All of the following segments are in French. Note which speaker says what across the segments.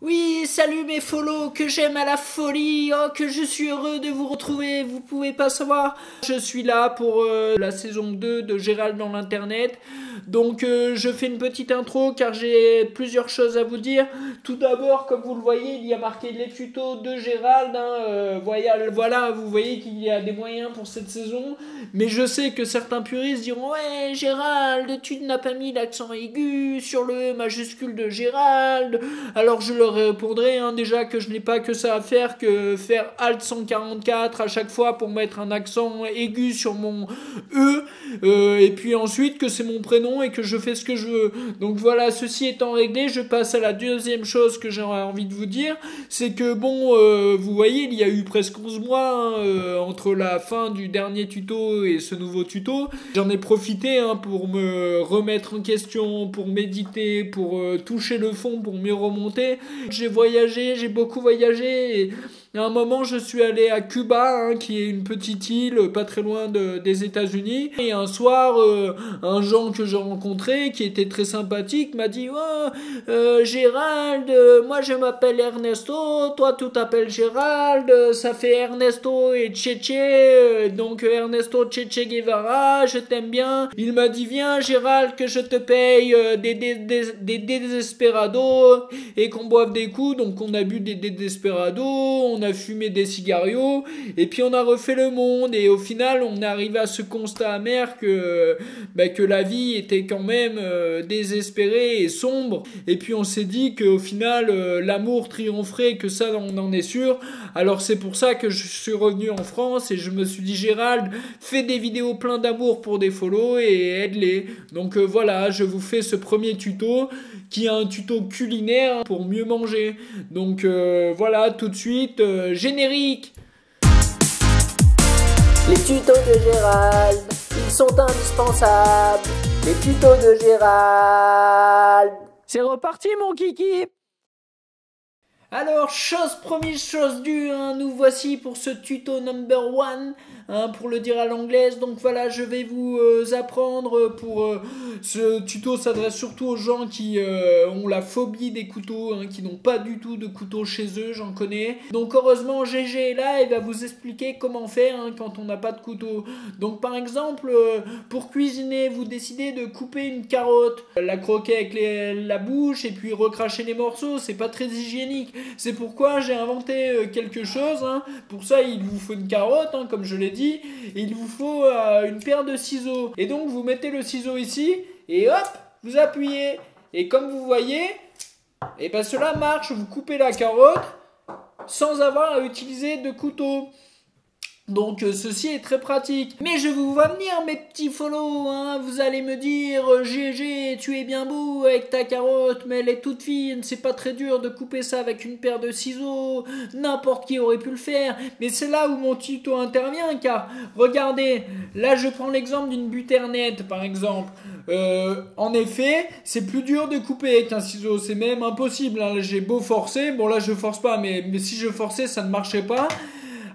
Speaker 1: Oui, salut mes follow, que j'aime à la folie, oh que je suis heureux de vous retrouver, vous pouvez pas savoir. Je suis là pour la saison 2 de Gérald dans l'internet. Donc je fais une petite intro car j'ai plusieurs choses à vous dire. Tout d'abord, comme vous le voyez, il y a marqué les tutos de Gérald. Voilà, vous voyez qu'il y a des moyens pour cette saison. Mais je sais que certains puristes diront ouais Gérald, tu n'as pas mis l'accent aigu sur le E majuscule de Gérald. Alors je leur répondrai déjà que je n'ai pas que ça à faire que faire Alt 144 à chaque fois pour mettre un accent aigu sur mon E. Et puis ensuite que c'est mon prénom et que je fais ce que je veux. Donc voilà, ceci étant réglé, je passe à la deuxième chose que j'aurais envie de vous dire. C'est que bon, vous voyez, il y a eu presque 11 mois entre la fin du dernier tuto et ce nouveau tuto. J'en ai profité pour me remettre en question, pour méditer, pour toucher le fond, pour mieux remonter. J'ai voyagé, j'ai beaucoup voyagé et à un moment je suis allé à Cuba, qui est une petite île pas très loin des États-Unis. Et un soir, un Jean que j'ai rencontré, qui était très sympathique, m'a dit Gérald, moi je m'appelle Ernesto, toi tu t'appelles Gérald, ça fait Ernesto et Cheche, donc Ernesto Cheche Guevara, je t'aime bien. Il m'a dit viens Gérald que je te paye des desperados et qu'on boive des coups. Donc on a bu des desperados, on a fumé des cigarios et puis on a refait le monde et au final on est arrivé à ce constat amer que la vie était quand même désespérée et sombre. Et puis on s'est dit qu'au final l'amour triompherait, que ça on en est sûr. Alors c'est pour ça que je suis revenu en France et je me suis dit Gérald, fais des vidéos plein d'amour pour des follow et aide-les. Donc voilà, je vous fais ce premier tuto qui est un tuto culinaire pour mieux manger. Donc voilà, tout de suite, générique.
Speaker 2: Les tutos de Gérald, ils sont indispensables. Les tutos de Gérald.
Speaker 1: C'est reparti mon kiki. Alors, chose promise, chose due, nous voici pour ce tuto number 1, pour le dire à l'anglaise. Donc voilà, je vais vous apprendre ce tuto s'adresse surtout aux gens qui ont la phobie des couteaux, qui n'ont pas du tout de couteau chez eux, j'en connais. Donc heureusement, GG est là et va vous expliquer comment faire quand on n'a pas de couteau. Donc par exemple, pour cuisiner, vous décidez de couper une carotte, la croquer avec la bouche et puis recracher les morceaux, c'est pas très hygiénique. C'est pourquoi j'ai inventé quelque chose. Pour ça, il vous faut une carotte, comme je l'ai dit. Et il vous faut une paire de ciseaux. Et donc, vous mettez le ciseau ici. Et hop, vous appuyez. Et comme vous voyez, cela marche. Vous coupez la carotte sans avoir à utiliser de couteau. Donc ceci est très pratique. Mais je vous vois venir mes petits follow, vous allez me dire GG, tu es bien beau avec ta carotte, mais elle est toute fine, c'est pas très dur de couper ça avec une paire de ciseaux, n'importe qui aurait pu le faire. Mais c'est là où mon tuto intervient, car regardez, là je prends l'exemple d'une butternette par exemple. En effet, c'est plus dur de couper avec un ciseau, c'est même impossible, j'ai beau forcer, bon là je force pas, mais si je forçais ça ne marchait pas.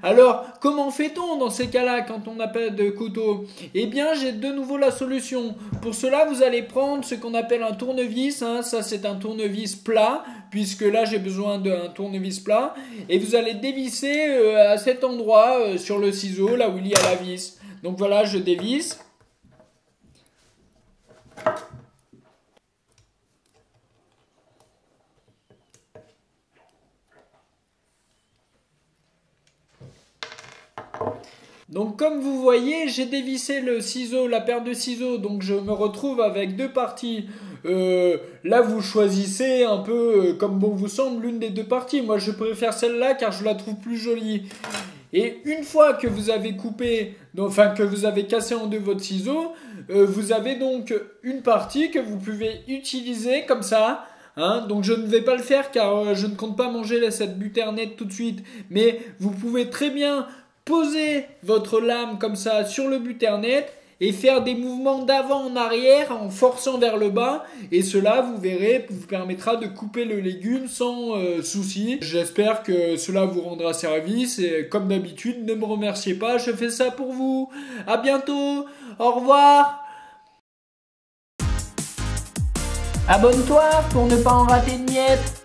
Speaker 1: Alors, comment fait-on dans ces cas-là quand on n'a pas de couteau? Eh bien, j'ai de nouveau la solution. Pour cela, vous allez prendre ce qu'on appelle un tournevis. Ça, c'est un tournevis plat, puisque là, j'ai besoin d'un tournevis plat. Et vous allez dévisser à cet endroit sur le ciseau, là où il y a la vis. Donc voilà, je dévisse. Donc comme vous voyez, j'ai dévissé le ciseau, la paire de ciseaux, donc je me retrouve avec deux parties. Là vous choisissez un peu comme bon vous semble l'une des deux parties. Moi je préfère celle-là car je la trouve plus jolie. Et une fois que vous avez coupé, que vous avez cassé en deux votre ciseau, vous avez donc une partie que vous pouvez utiliser comme ça. Donc je ne vais pas le faire car je ne compte pas manger cette butternette tout de suite. Mais vous pouvez très bien poser votre lame comme ça sur le butternette et faire des mouvements d'avant en arrière en forçant vers le bas, et cela vous verrez vous permettra de couper le légume sans souci. J'espère que cela vous rendra service et comme d'habitude ne me remerciez pas, je fais ça pour vous. À bientôt, au revoir. Abonne-toi pour ne pas en rater de miettes.